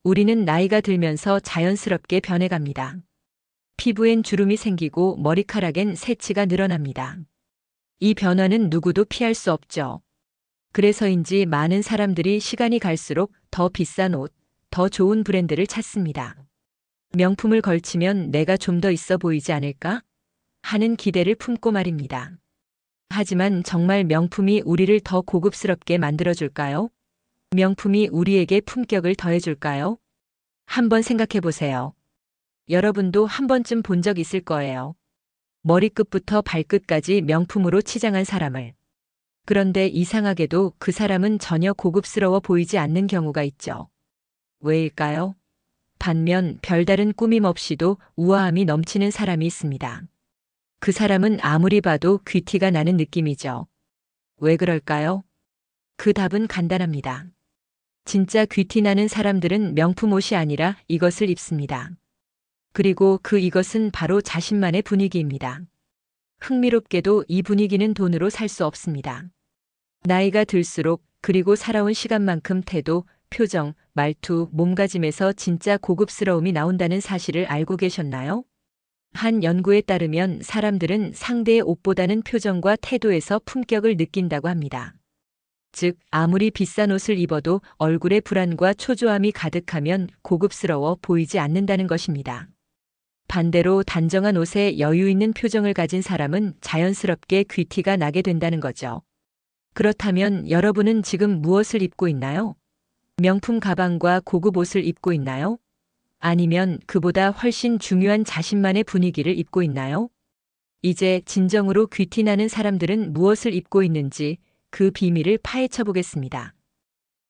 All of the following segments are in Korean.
우리는 나이가 들면서 자연스럽게 변해갑니다. 피부엔 주름이 생기고 머리카락엔 새치가 늘어납니다. 이 변화는 누구도 피할 수 없죠. 그래서인지 많은 사람들이 시간이 갈수록 더 비싼 옷, 더 좋은 브랜드를 찾습니다. 명품을 걸치면 내가 좀 더 있어 보이지 않을까? 하는 기대를 품고 말입니다. 하지만 정말 명품이 우리를 더 고급스럽게 만들어줄까요? 명품이 우리에게 품격을 더해줄까요? 한번 생각해 보세요. 여러분도 한 번쯤 본 적 있을 거예요. 머리끝부터 발끝까지 명품으로 치장한 사람을. 그런데 이상하게도 그 사람은 전혀 고급스러워 보이지 않는 경우가 있죠. 왜일까요? 반면 별다른 꾸밈 없이도 우아함이 넘치는 사람이 있습니다. 그 사람은 아무리 봐도 귀티가 나는 느낌이죠. 왜 그럴까요? 그 답은 간단합니다. 진짜 귀티 나는 사람들은 명품 옷이 아니라 이것을 입습니다. 그리고 이것은 바로 자신만의 분위기입니다. 흥미롭게도 이 분위기는 돈으로 살 수 없습니다. 나이가 들수록 그리고 살아온 시간만큼 태도, 표정, 말투, 몸가짐에서 진짜 고급스러움이 나온다는 사실을 알고 계셨나요? 한 연구에 따르면 사람들은 상대의 옷보다는 표정과 태도에서 품격을 느낀다고 합니다. 즉, 아무리 비싼 옷을 입어도 얼굴에 불안과 초조함이 가득하면 고급스러워 보이지 않는다는 것입니다. 반대로 단정한 옷에 여유 있는 표정을 가진 사람은 자연스럽게 귀티가 나게 된다는 거죠. 그렇다면 여러분은 지금 무엇을 입고 있나요? 명품 가방과 고급 옷을 입고 있나요? 아니면 그보다 훨씬 중요한 자신만의 분위기를 입고 있나요? 이제 진정으로 귀티 나는 사람들은 무엇을 입고 있는지 그 비밀을 파헤쳐 보겠습니다.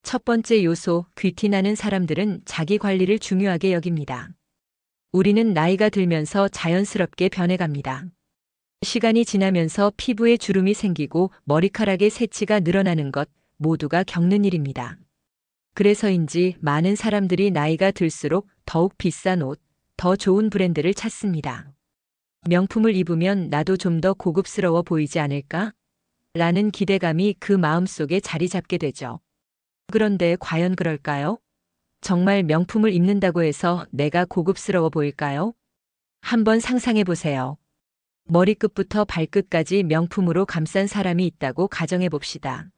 첫 번째 요소, 귀티 나는 사람들은 자기 관리를 중요하게 여깁니다. 우리는 나이가 들면서 자연스럽게 변해갑니다. 시간이 지나면서 피부에 주름이 생기고 머리카락에 새치가 늘어나는 것 모두가 겪는 일입니다. 그래서인지 많은 사람들이 나이가 들수록 더욱 비싼 옷, 더 좋은 브랜드를 찾습니다. 명품을 입으면 나도 좀 더 고급스러워 보이지 않을까? 라는 기대감이 그 마음속에 자리 잡게 되죠. 그런데 과연 그럴까요? 정말 명품을 입는다고 해서 내가 고급스러워 보일까요? 한번 상상해 보세요. 머리끝부터 발끝까지 명품으로 감싼 사람이 있다고 가정해 봅시다.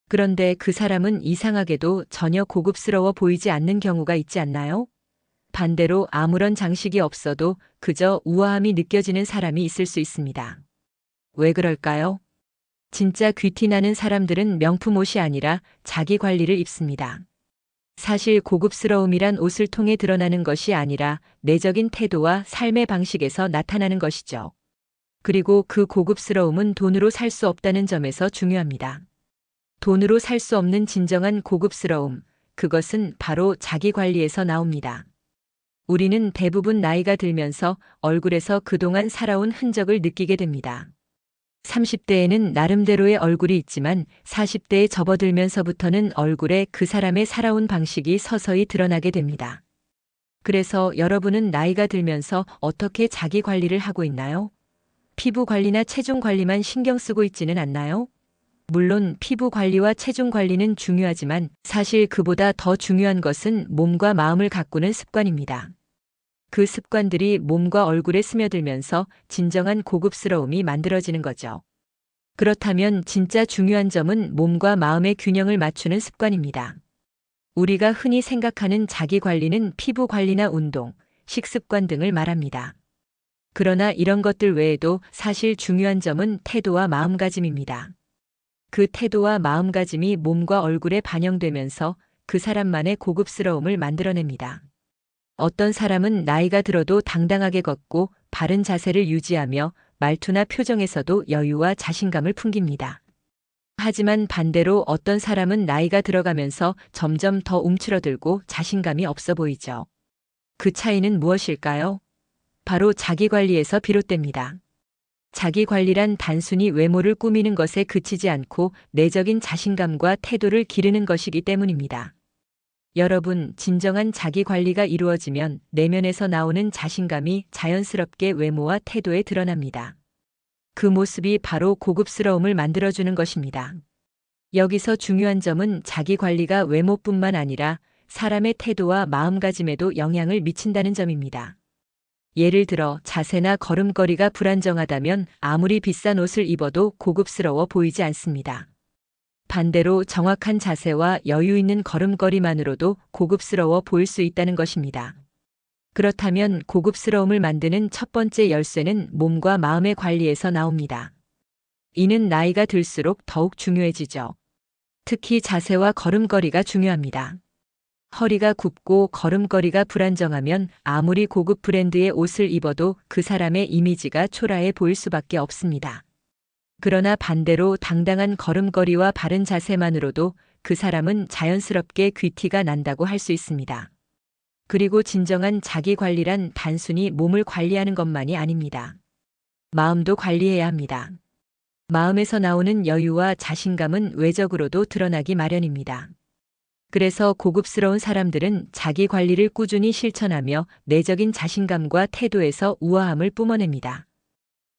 그런데 그 사람은 이상하게도 전혀 고급스러워 보이지 않는 경우가 있지 않나요? 반대로 아무런 장식이 없어도 그저 우아함이 느껴지는 사람이 있을 수 있습니다. 왜 그럴까요? 진짜 귀티 나는 사람들은 명품 옷이 아니라 자기 관리를 입습니다. 사실 고급스러움이란 옷을 통해 드러나는 것이 아니라 내적인 태도와 삶의 방식에서 나타나는 것이죠. 그리고 그 고급스러움은 돈으로 살 수 없다는 점에서 중요합니다. 돈으로 살 수 없는 진정한 고급스러움, 그것은 바로 자기 관리에서 나옵니다. 우리는 대부분 나이가 들면서 얼굴에서 그동안 살아온 흔적을 느끼게 됩니다. 30대에는 나름대로의 얼굴이 있지만 40대에 접어들면서부터는 얼굴에 그 사람의 살아온 방식이 서서히 드러나게 됩니다. 그래서 여러분은 나이가 들면서 어떻게 자기 관리를 하고 있나요? 피부 관리나 체중 관리만 신경 쓰고 있지는 않나요? 물론 피부 관리와 체중 관리는 중요하지만 사실 그보다 더 중요한 것은 몸과 마음을 가꾸는 습관입니다. 그 습관들이 몸과 얼굴에 스며들면서 진정한 고급스러움이 만들어지는 거죠. 그렇다면 진짜 중요한 점은 몸과 마음의 균형을 맞추는 습관입니다. 우리가 흔히 생각하는 자기 관리는 피부 관리나 운동, 식습관 등을 말합니다. 그러나 이런 것들 외에도 사실 중요한 점은 태도와 마음가짐입니다. 그 태도와 마음가짐이 몸과 얼굴에 반영되면서 그 사람만의 고급스러움을 만들어냅니다. 어떤 사람은 나이가 들어도 당당하게 걷고 바른 자세를 유지하며 말투나 표정에서도 여유와 자신감을 풍깁니다. 하지만 반대로 어떤 사람은 나이가 들어가면서 점점 더 움츠러들고 자신감이 없어 보이죠. 그 차이는 무엇일까요? 바로 자기 관리에서 비롯됩니다. 자기 관리란 단순히 외모를 꾸미는 것에 그치지 않고 내적인 자신감과 태도를 기르는 것이기 때문입니다. 여러분, 진정한 자기 관리가 이루어지면 내면에서 나오는 자신감이 자연스럽게 외모와 태도에 드러납니다. 그 모습이 바로 고급스러움을 만들어주는 것입니다. 여기서 중요한 점은 자기 관리가 외모뿐만 아니라 사람의 태도와 마음가짐에도 영향을 미친다는 점입니다. 예를 들어 자세나 걸음걸이가 불안정하다면 아무리 비싼 옷을 입어도 고급스러워 보이지 않습니다. 반대로 정확한 자세와 여유 있는 걸음걸이만으로도 고급스러워 보일 수 있다는 것입니다. 그렇다면 고급스러움을 만드는 첫 번째 열쇠는 몸과 마음의 관리에서 나옵니다. 이는 나이가 들수록 더욱 중요해지죠. 특히 자세와 걸음걸이가 중요합니다. 허리가 굽고 걸음걸이가 불안정하면 아무리 고급 브랜드의 옷을 입어도 그 사람의 이미지가 초라해 보일 수밖에 없습니다. 그러나 반대로 당당한 걸음걸이와 바른 자세만으로도 그 사람은 자연스럽게 귀티가 난다고 할 수 있습니다. 그리고 진정한 자기 관리란 단순히 몸을 관리하는 것만이 아닙니다. 마음도 관리해야 합니다. 마음에서 나오는 여유와 자신감은 외적으로도 드러나기 마련입니다. 그래서 고급스러운 사람들은 자기 관리를 꾸준히 실천하며 내적인 자신감과 태도에서 우아함을 뿜어냅니다.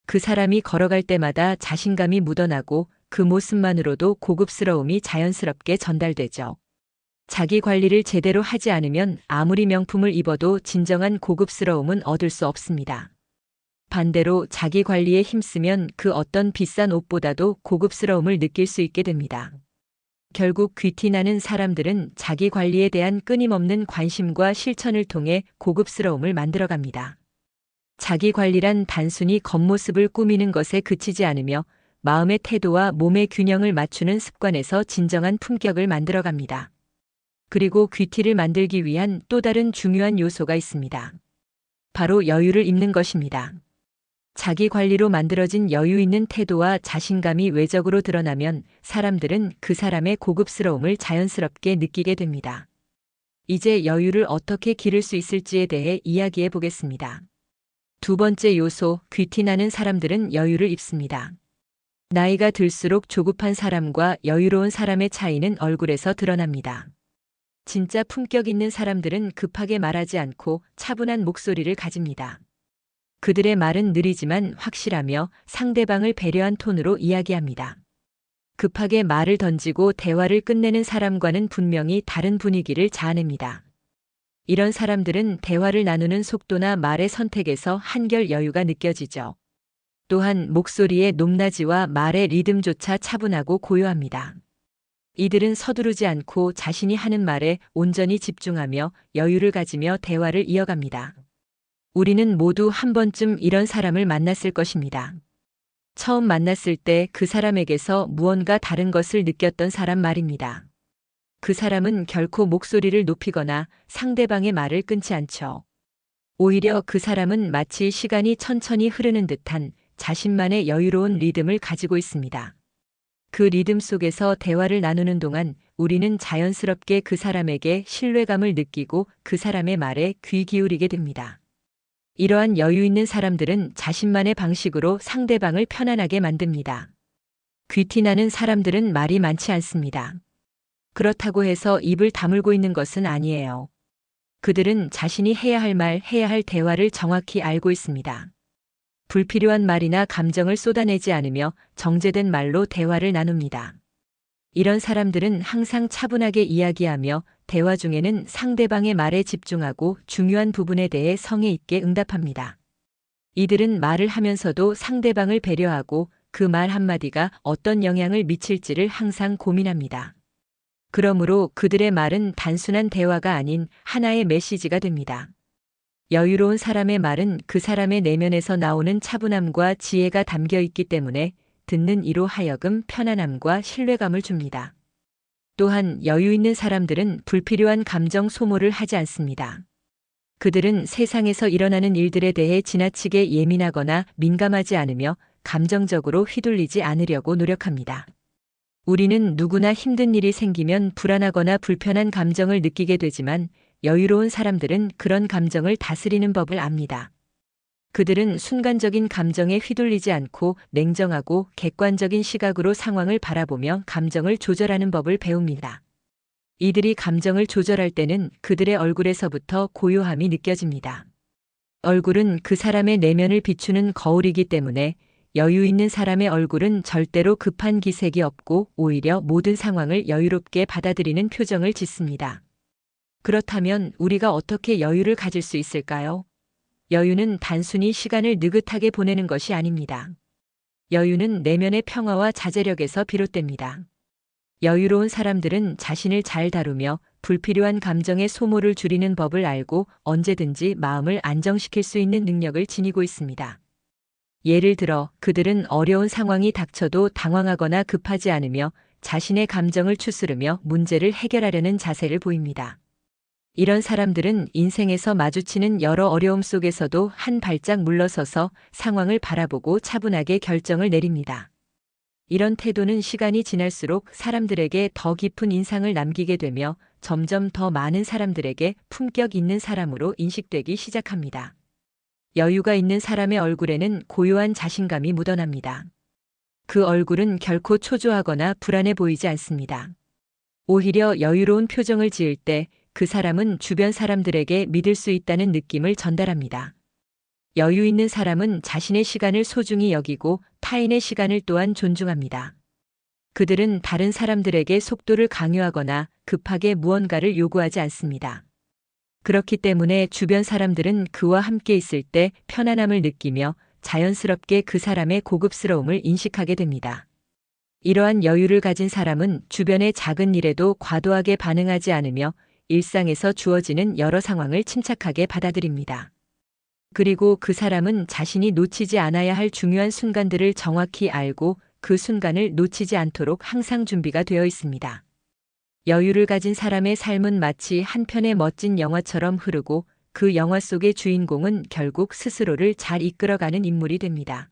그 사람이 걸어갈 때마다 자신감이 묻어나고 그 모습만으로도 고급스러움이 자연스럽게 전달되죠. 자기 관리를 제대로 하지 않으면 아무리 명품을 입어도 진정한 고급스러움은 얻을 수 없습니다. 반대로 자기 관리에 힘쓰면 그 어떤 비싼 옷보다도 고급스러움을 느낄 수 있게 됩니다. 결국 귀티나는 사람들은 자기 관리에 대한 끊임없는 관심과 실천을 통해 고급스러움을 만들어갑니다. 자기 관리란 단순히 겉모습을 꾸미는 것에 그치지 않으며 마음의 태도와 몸의 균형을 맞추는 습관에서 진정한 품격을 만들어갑니다. 그리고 귀티를 만들기 위한 또 다른 중요한 요소가 있습니다. 바로 여유를 입는 것입니다. 자기 관리로 만들어진 여유 있는 태도와 자신감이 외적으로 드러나면 사람들은 그 사람의 고급스러움을 자연스럽게 느끼게 됩니다. 이제 여유를 어떻게 기를 수 있을지에 대해 이야기해 보겠습니다. 두 번째 요소, 귀티나는 사람들은 여유를 입습니다. 나이가 들수록 조급한 사람과 여유로운 사람의 차이는 얼굴에서 드러납니다. 진짜 품격 있는 사람들은 급하게 말하지 않고 차분한 목소리를 가집니다. 그들의 말은 느리지만 확실하며 상대방을 배려한 톤으로 이야기합니다. 급하게 말을 던지고 대화를 끝내는 사람과는 분명히 다른 분위기를 자아냅니다. 이런 사람들은 대화를 나누는 속도나 말의 선택에서 한결 여유가 느껴지죠. 또한 목소리의 높낮이와 말의 리듬조차 차분하고 고요합니다. 이들은 서두르지 않고 자신이 하는 말에 온전히 집중하며 여유를 가지며 대화를 이어갑니다. 우리는 모두 한 번쯤 이런 사람을 만났을 것입니다. 처음 만났을 때 그 사람에게서 무언가 다른 것을 느꼈던 사람 말입니다. 그 사람은 결코 목소리를 높이거나 상대방의 말을 끊지 않죠. 오히려 그 사람은 마치 시간이 천천히 흐르는 듯한 자신만의 여유로운 리듬을 가지고 있습니다. 그 리듬 속에서 대화를 나누는 동안 우리는 자연스럽게 그 사람에게 신뢰감을 느끼고 그 사람의 말에 귀 기울이게 됩니다. 이러한 여유 있는 사람들은 자신만의 방식으로 상대방을 편안하게 만듭니다. 귀티나는 사람들은 말이 많지 않습니다. 그렇다고 해서 입을 다물고 있는 것은 아니에요. 그들은 자신이 해야 할 말, 해야 할 대화를 정확히 알고 있습니다. 불필요한 말이나 감정을 쏟아내지 않으며 정제된 말로 대화를 나눕니다. 이런 사람들은 항상 차분하게 이야기하며 대화 중에는 상대방의 말에 집중하고 중요한 부분에 대해 성의 있게 응답합니다. 이들은 말을 하면서도 상대방을 배려하고 그 말 한마디가 어떤 영향을 미칠지를 항상 고민합니다. 그러므로 그들의 말은 단순한 대화가 아닌 하나의 메시지가 됩니다. 여유로운 사람의 말은 그 사람의 내면에서 나오는 차분함과 지혜가 담겨 있기 때문에 듣는 이로 하여금 편안함과 신뢰감을 줍니다. 또한 여유 있는 사람들은 불필요한 감정 소모를 하지 않습니다. 그들은 세상에서 일어나는 일들에 대해 지나치게 예민하거나 민감하지 않으며 감정적으로 휘둘리지 않으려고 노력합니다. 우리는 누구나 힘든 일이 생기면 불안하거나 불편한 감정을 느끼게 되지만 여유로운 사람들은 그런 감정을 다스리는 법을 압니다. 그들은 순간적인 감정에 휘둘리지 않고 냉정하고 객관적인 시각으로 상황을 바라보며 감정을 조절하는 법을 배웁니다. 이들이 감정을 조절할 때는 그들의 얼굴에서부터 고요함이 느껴집니다. 얼굴은 그 사람의 내면을 비추는 거울이기 때문에 여유 있는 사람의 얼굴은 절대로 급한 기색이 없고 오히려 모든 상황을 여유롭게 받아들이는 표정을 짓습니다. 그렇다면 우리가 어떻게 여유를 가질 수 있을까요? 여유는 단순히 시간을 느긋하게 보내는 것이 아닙니다. 여유는 내면의 평화와 자제력에서 비롯됩니다. 여유로운 사람들은 자신을 잘 다루며 불필요한 감정의 소모를 줄이는 법을 알고 언제든지 마음을 안정시킬 수 있는 능력을 지니고 있습니다. 예를 들어 그들은 어려운 상황이 닥쳐도 당황하거나 급하지 않으며 자신의 감정을 추스르며 문제를 해결하려는 자세를 보입니다. 이런 사람들은 인생에서 마주치는 여러 어려움 속에서도 한 발짝 물러서서 상황을 바라보고 차분하게 결정을 내립니다. 이런 태도는 시간이 지날수록 사람들에게 더 깊은 인상을 남기게 되며 점점 더 많은 사람들에게 품격 있는 사람으로 인식되기 시작합니다. 여유가 있는 사람의 얼굴에는 고요한 자신감이 묻어납니다. 그 얼굴은 결코 초조하거나 불안해 보이지 않습니다. 오히려 여유로운 표정을 지을 때 그 사람은 주변 사람들에게 믿을 수 있다는 느낌을 전달합니다. 여유 있는 사람은 자신의 시간을 소중히 여기고 타인의 시간을 또한 존중합니다. 그들은 다른 사람들에게 속도를 강요하거나 급하게 무언가를 요구하지 않습니다. 그렇기 때문에 주변 사람들은 그와 함께 있을 때 편안함을 느끼며 자연스럽게 그 사람의 고급스러움을 인식하게 됩니다. 이러한 여유를 가진 사람은 주변의 작은 일에도 과도하게 반응하지 않으며 일상에서 주어지는 여러 상황을 침착하게 받아들입니다. 그리고 그 사람은 자신이 놓치지 않아야 할 중요한 순간들을 정확히 알고 그 순간을 놓치지 않도록 항상 준비가 되어 있습니다. 여유를 가진 사람의 삶은 마치 한 편의 멋진 영화처럼 흐르고 그 영화 속의 주인공은 결국 스스로를 잘 이끌어가는 인물이 됩니다.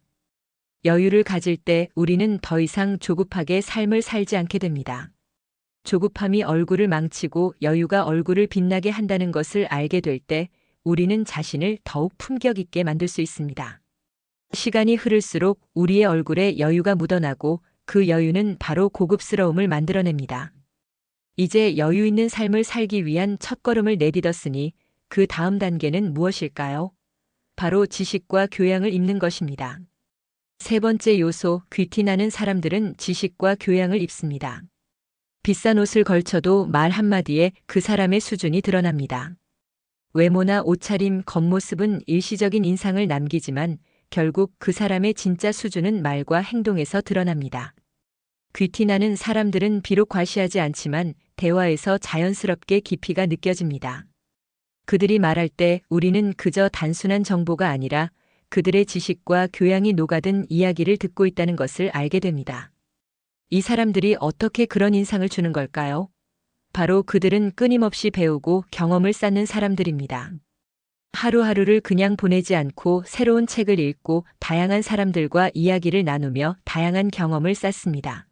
여유를 가질 때 우리는 더 이상 조급하게 삶을 살지 않게 됩니다. 조급함이 얼굴을 망치고 여유가 얼굴을 빛나게 한다는 것을 알게 될 때 우리는 자신을 더욱 품격 있게 만들 수 있습니다. 시간이 흐를수록 우리의 얼굴에 여유가 묻어나고 그 여유는 바로 고급스러움을 만들어냅니다. 이제 여유 있는 삶을 살기 위한 첫걸음을 내딛었으니 그 다음 단계는 무엇일까요? 바로 지식과 교양을 입는 것입니다. 세 번째 요소, 귀티나는 사람들은 지식과 교양을 입습니다. 비싼 옷을 걸쳐도 말 한마디에 그 사람의 수준이 드러납니다. 외모나 옷차림, 겉모습은 일시적인 인상을 남기지만 결국 그 사람의 진짜 수준은 말과 행동에서 드러납니다. 귀티나는 사람들은 비록 과시하지 않지만 대화에서 자연스럽게 깊이가 느껴집니다. 그들이 말할 때 우리는 그저 단순한 정보가 아니라 그들의 지식과 교양이 녹아든 이야기를 듣고 있다는 것을 알게 됩니다. 이 사람들이 어떻게 그런 인상을 주는 걸까요? 바로 그들은 끊임없이 배우고 경험을 쌓는 사람들입니다. 하루하루를 그냥 보내지 않고 새로운 책을 읽고 다양한 사람들과 이야기를 나누며 다양한 경험을 쌓습니다.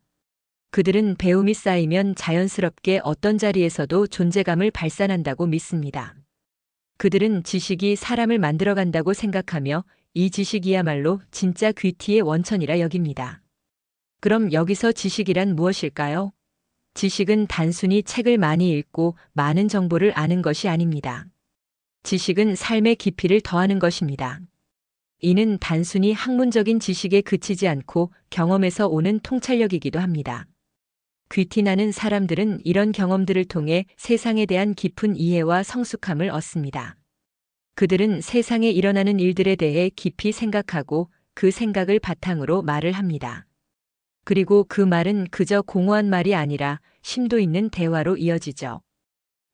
그들은 배움이 쌓이면 자연스럽게 어떤 자리에서도 존재감을 발산한다고 믿습니다. 그들은 지식이 사람을 만들어간다고 생각하며 이 지식이야말로 진짜 귀티의 원천이라 여깁니다. 그럼 여기서 지식이란 무엇일까요? 지식은 단순히 책을 많이 읽고 많은 정보를 아는 것이 아닙니다. 지식은 삶의 깊이를 더하는 것입니다. 이는 단순히 학문적인 지식에 그치지 않고 경험에서 오는 통찰력이기도 합니다. 귀티나는 사람들은 이런 경험들을 통해 세상에 대한 깊은 이해와 성숙함을 얻습니다. 그들은 세상에 일어나는 일들에 대해 깊이 생각하고 그 생각을 바탕으로 말을 합니다. 그리고 그 말은 그저 공허한 말이 아니라 심도 있는 대화로 이어지죠.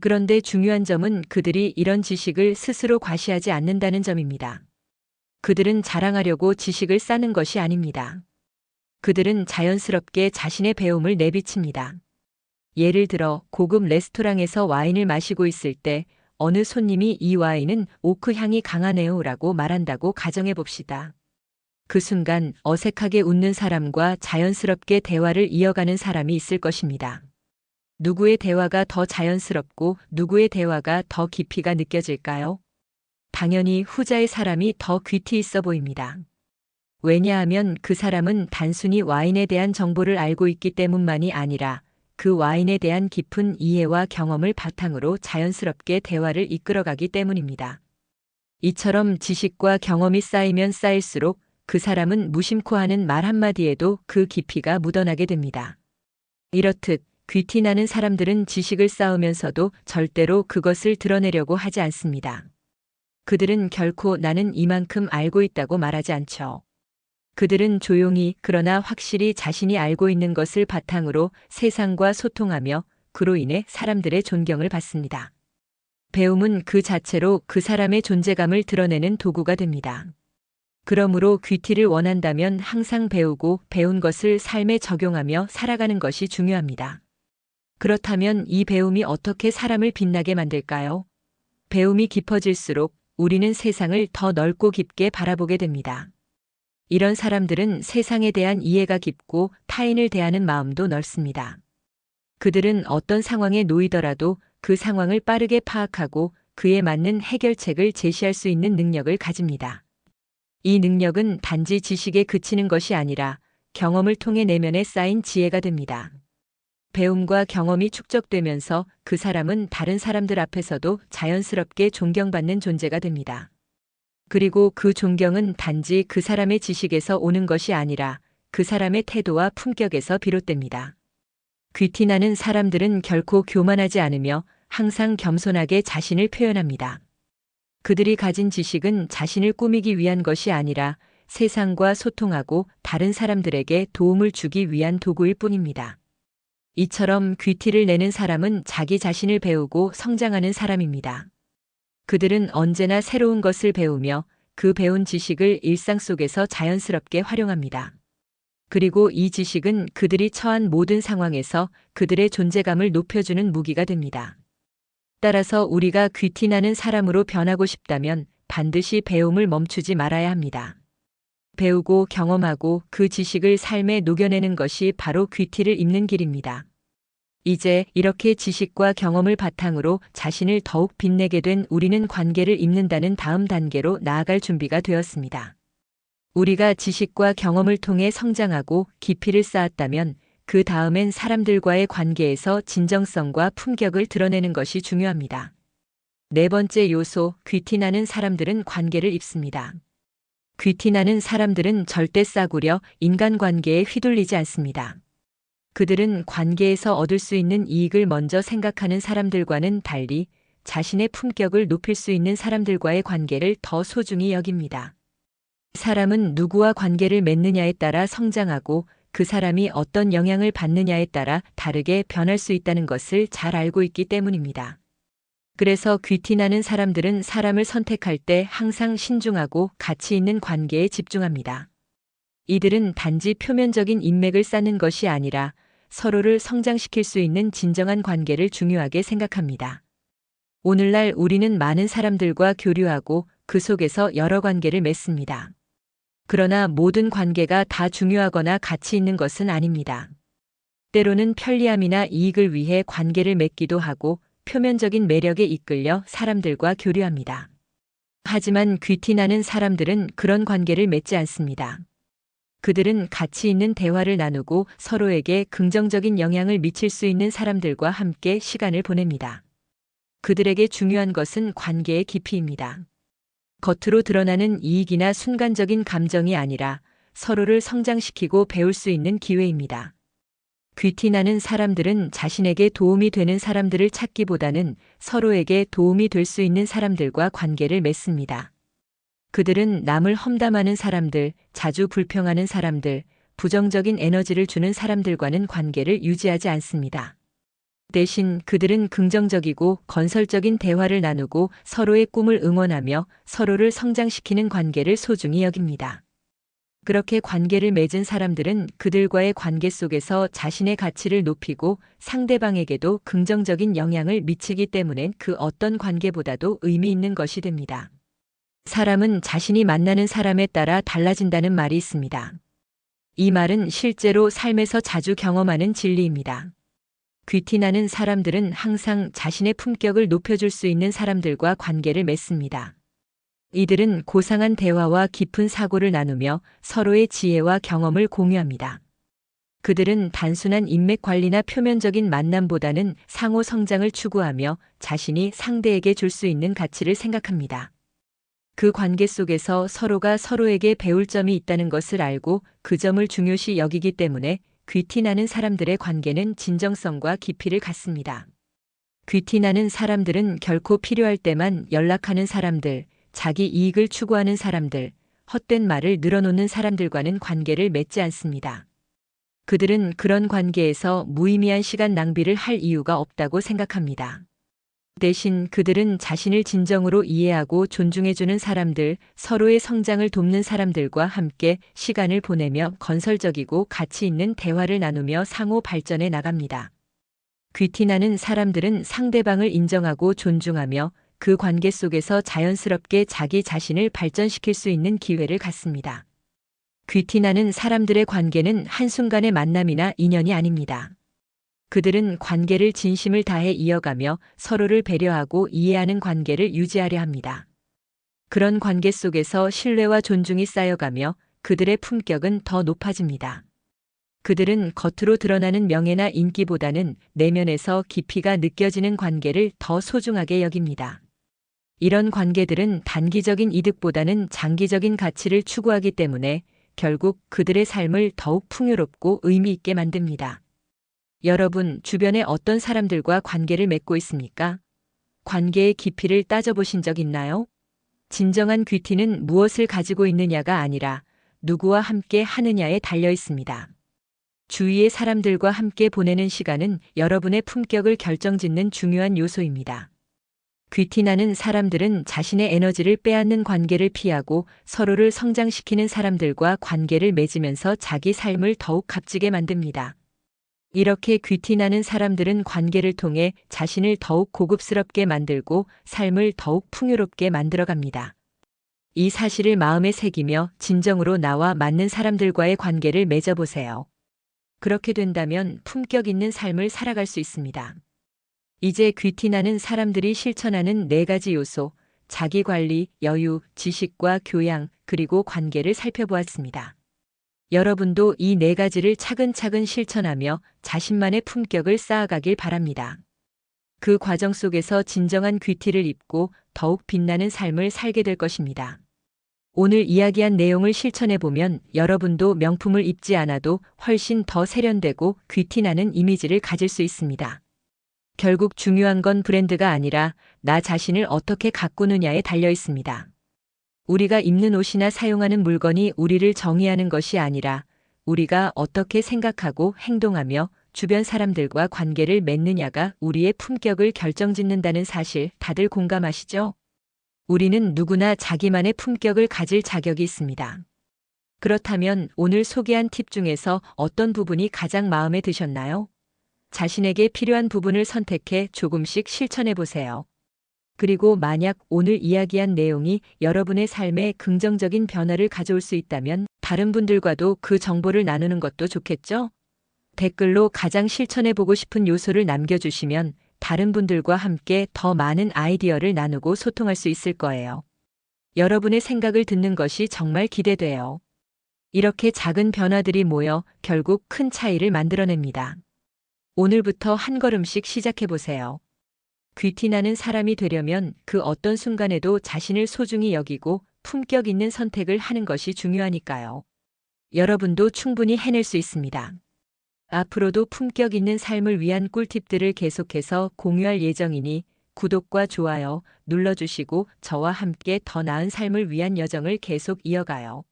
그런데 중요한 점은 그들이 이런 지식을 스스로 과시하지 않는다는 점입니다. 그들은 자랑하려고 지식을 쌓는 것이 아닙니다. 그들은 자연스럽게 자신의 배움을 내비칩니다. 예를 들어 고급 레스토랑에서 와인을 마시고 있을 때 어느 손님이 이 와인은 오크 향이 강하네요 라고 말한다고 가정해 봅시다. 그 순간 어색하게 웃는 사람과 자연스럽게 대화를 이어가는 사람이 있을 것입니다. 누구의 대화가 더 자연스럽고 누구의 대화가 더 깊이가 느껴질까요? 당연히 후자의 사람이 더 귀티 있어 보입니다. 왜냐하면 그 사람은 단순히 와인에 대한 정보를 알고 있기 때문만이 아니라 그 와인에 대한 깊은 이해와 경험을 바탕으로 자연스럽게 대화를 이끌어가기 때문입니다. 이처럼 지식과 경험이 쌓이면 쌓일수록 그 사람은 무심코 하는 말 한마디에도 그 깊이가 묻어나게 됩니다. 이렇듯 귀티 나는 사람들은 지식을 쌓으면서도 절대로 그것을 드러내려고 하지 않습니다. 그들은 결코 나는 이만큼 알고 있다고 말하지 않죠. 그들은 조용히 그러나 확실히 자신이 알고 있는 것을 바탕으로 세상과 소통하며 그로 인해 사람들의 존경을 받습니다. 배움은 그 자체로 그 사람의 존재감을 드러내는 도구가 됩니다. 그러므로 귀티를 원한다면 항상 배우고 배운 것을 삶에 적용하며 살아가는 것이 중요합니다. 그렇다면 이 배움이 어떻게 사람을 빛나게 만들까요? 배움이 깊어질수록 우리는 세상을 더 넓고 깊게 바라보게 됩니다. 이런 사람들은 세상에 대한 이해가 깊고 타인을 대하는 마음도 넓습니다. 그들은 어떤 상황에 놓이더라도 그 상황을 빠르게 파악하고 그에 맞는 해결책을 제시할 수 있는 능력을 가집니다. 이 능력은 단지 지식에 그치는 것이 아니라 경험을 통해 내면에 쌓인 지혜가 됩니다. 배움과 경험이 축적되면서 그 사람은 다른 사람들 앞에서도 자연스럽게 존경받는 존재가 됩니다. 그리고 그 존경은 단지 그 사람의 지식에서 오는 것이 아니라 그 사람의 태도와 품격에서 비롯됩니다. 귀티 나는 사람들은 결코 교만하지 않으며 항상 겸손하게 자신을 표현합니다. 그들이 가진 지식은 자신을 꾸미기 위한 것이 아니라 세상과 소통하고 다른 사람들에게 도움을 주기 위한 도구일 뿐입니다. 이처럼 귀티를 내는 사람은 자기 자신을 배우고 성장하는 사람입니다. 그들은 언제나 새로운 것을 배우며 그 배운 지식을 일상 속에서 자연스럽게 활용합니다. 그리고 이 지식은 그들이 처한 모든 상황에서 그들의 존재감을 높여주는 무기가 됩니다. 따라서 우리가 귀티 나는 사람으로 변하고 싶다면 반드시 배움을 멈추지 말아야 합니다. 배우고 경험하고 그 지식을 삶에 녹여내는 것이 바로 귀티를 잇는 길입니다. 이제 이렇게 지식과 경험을 바탕으로 자신을 더욱 빛내게 된 우리는 관계를 잇는다는 다음 단계로 나아갈 준비가 되었습니다. 우리가 지식과 경험을 통해 성장하고 깊이를 쌓았다면 그 다음엔 사람들과의 관계에서 진정성과 품격을 드러내는 것이 중요합니다. 네 번째 요소, 귀티 나는 사람들은 관계를 입습니다. 귀티 나는 사람들은 절대 싸구려 인간관계에 휘둘리지 않습니다. 그들은 관계에서 얻을 수 있는 이익을 먼저 생각하는 사람들과는 달리 자신의 품격을 높일 수 있는 사람들과의 관계를 더 소중히 여깁니다. 사람은 누구와 관계를 맺느냐에 따라 성장하고 그 사람이 어떤 영향을 받느냐에 따라 다르게 변할 수 있다는 것을 잘 알고 있기 때문입니다. 그래서 귀티 나는 사람들은 사람을 선택할 때 항상 신중하고 가치 있는 관계에 집중합니다. 이들은 단지 표면적인 인맥을 쌓는 것이 아니라 서로를 성장시킬 수 있는 진정한 관계를 중요하게 생각합니다. 오늘날 우리는 많은 사람들과 교류하고 그 속에서 여러 관계를 맺습니다. 그러나 모든 관계가 다 중요하거나 가치 있는 것은 아닙니다. 때로는 편리함이나 이익을 위해 관계를 맺기도 하고 표면적인 매력에 이끌려 사람들과 교류합니다. 하지만 귀티 나는 사람들은 그런 관계를 맺지 않습니다. 그들은 가치 있는 대화를 나누고 서로에게 긍정적인 영향을 미칠 수 있는 사람들과 함께 시간을 보냅니다. 그들에게 중요한 것은 관계의 깊이입니다. 겉으로 드러나는 이익이나 순간적인 감정이 아니라 서로를 성장시키고 배울 수 있는 기회입니다. 귀티 나는 사람들은 자신에게 도움이 되는 사람들을 찾기보다는 서로에게 도움이 될 수 있는 사람들과 관계를 맺습니다. 그들은 남을 험담하는 사람들, 자주 불평하는 사람들, 부정적인 에너지를 주는 사람들과는 관계를 유지하지 않습니다. 대신 그들은 긍정적이고 건설적인 대화를 나누고 서로의 꿈을 응원하며 서로를 성장시키는 관계를 소중히 여깁니다. 그렇게 관계를 맺은 사람들은 그들과의 관계 속에서 자신의 가치를 높이고 상대방에게도 긍정적인 영향을 미치기 때문에 그 어떤 관계보다도 의미 있는 것이 됩니다. 사람은 자신이 만나는 사람에 따라 달라진다는 말이 있습니다. 이 말은 실제로 삶에서 자주 경험하는 진리입니다. 귀티 나는 사람들은 항상 자신의 품격을 높여줄 수 있는 사람들과 관계를 맺습니다. 이들은 고상한 대화와 깊은 사고를 나누며 서로의 지혜와 경험을 공유합니다. 그들은 단순한 인맥 관리나 표면적인 만남보다는 상호 성장을 추구하며 자신이 상대에게 줄 수 있는 가치를 생각합니다. 그 관계 속에서 서로가 서로에게 배울 점이 있다는 것을 알고 그 점을 중요시 여기기 때문에 귀티나는 사람들의 관계는 진정성과 깊이를 갖습니다. 귀티나는 사람들은 결코 필요할 때만 연락하는 사람들, 자기 이익을 추구하는 사람들, 헛된 말을 늘어놓는 사람들과는 관계를 맺지 않습니다. 그들은 그런 관계에서 무의미한 시간 낭비를 할 이유가 없다고 생각합니다. 대신 그들은 자신을 진정으로 이해하고 존중해주는 사람들, 서로의 성장을 돕는 사람들과 함께 시간을 보내며 건설적이고 가치 있는 대화를 나누며 상호 발전해 나갑니다. 귀티나는 사람들은 상대방을 인정하고 존중하며 그 관계 속에서 자연스럽게 자기 자신을 발전시킬 수 있는 기회를 갖습니다. 귀티나는 사람들의 관계는 한순간의 만남이나 인연이 아닙니다. 그들은 관계를 진심을 다해 이어가며 서로를 배려하고 이해하는 관계를 유지하려 합니다. 그런 관계 속에서 신뢰와 존중이 쌓여가며 그들의 품격은 더 높아집니다. 그들은 겉으로 드러나는 명예나 인기보다는 내면에서 깊이가 느껴지는 관계를 더 소중하게 여깁니다. 이런 관계들은 단기적인 이득보다는 장기적인 가치를 추구하기 때문에 결국 그들의 삶을 더욱 풍요롭고 의미 있게 만듭니다. 여러분, 주변에 어떤 사람들과 관계를 맺고 있습니까? 관계의 깊이를 따져보신 적 있나요? 진정한 귀티는 무엇을 가지고 있느냐가 아니라 누구와 함께 하느냐에 달려 있습니다. 주위의 사람들과 함께 보내는 시간은 여러분의 품격을 결정짓는 중요한 요소입니다. 귀티나는 사람들은 자신의 에너지를 빼앗는 관계를 피하고 서로를 성장시키는 사람들과 관계를 맺으면서 자기 삶을 더욱 값지게 만듭니다. 이렇게 귀티나는 사람들은 관계를 통해 자신을 더욱 고급스럽게 만들고 삶을 더욱 풍요롭게 만들어갑니다. 이 사실을 마음에 새기며 진정으로 나와 맞는 사람들과의 관계를 맺어보세요. 그렇게 된다면 품격 있는 삶을 살아갈 수 있습니다. 이제 귀티나는 사람들이 실천하는 4가지 요소, 자기관리, 여유, 지식과 교양, 그리고 관계를 살펴보았습니다. 여러분도 이 4가지를 차근차근 실천하며 자신만의 품격을 쌓아가길 바랍니다. 그 과정 속에서 진정한 귀티를 입고 더욱 빛나는 삶을 살게 될 것입니다. 오늘 이야기한 내용을 실천해보면 여러분도 명품을 입지 않아도 훨씬 더 세련되고 귀티나는 이미지를 가질 수 있습니다. 결국 중요한 건 브랜드가 아니라 나 자신을 어떻게 가꾸느냐에 달려 있습니다. 우리가 입는 옷이나 사용하는 물건이 우리를 정의하는 것이 아니라 우리가 어떻게 생각하고 행동하며 주변 사람들과 관계를 맺느냐가 우리의 품격을 결정짓는다는 사실 다들 공감하시죠? 우리는 누구나 자기만의 품격을 가질 자격이 있습니다. 그렇다면 오늘 소개한 팁 중에서 어떤 부분이 가장 마음에 드셨나요? 자신에게 필요한 부분을 선택해 조금씩 실천해 보세요. 그리고 만약 오늘 이야기한 내용이 여러분의 삶에 긍정적인 변화를 가져올 수 있다면 다른 분들과도 그 정보를 나누는 것도 좋겠죠? 댓글로 가장 실천해보고 싶은 요소를 남겨주시면 다른 분들과 함께 더 많은 아이디어를 나누고 소통할 수 있을 거예요. 여러분의 생각을 듣는 것이 정말 기대돼요. 이렇게 작은 변화들이 모여 결국 큰 차이를 만들어냅니다. 오늘부터 한 걸음씩 시작해보세요. 귀티나는 사람이 되려면 그 어떤 순간에도 자신을 소중히 여기고 품격 있는 선택을 하는 것이 중요하니까요. 여러분도 충분히 해낼 수 있습니다. 앞으로도 품격 있는 삶을 위한 꿀팁들을 계속해서 공유할 예정이니 구독과 좋아요 눌러주시고 저와 함께 더 나은 삶을 위한 여정을 계속 이어가요.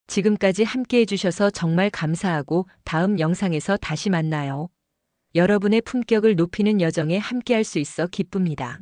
지금까지 함께 해주셔서 정말 감사하고 다음 영상에서 다시 만나요. 여러분의 품격을 높이는 여정에 함께할 수 있어 기쁩니다.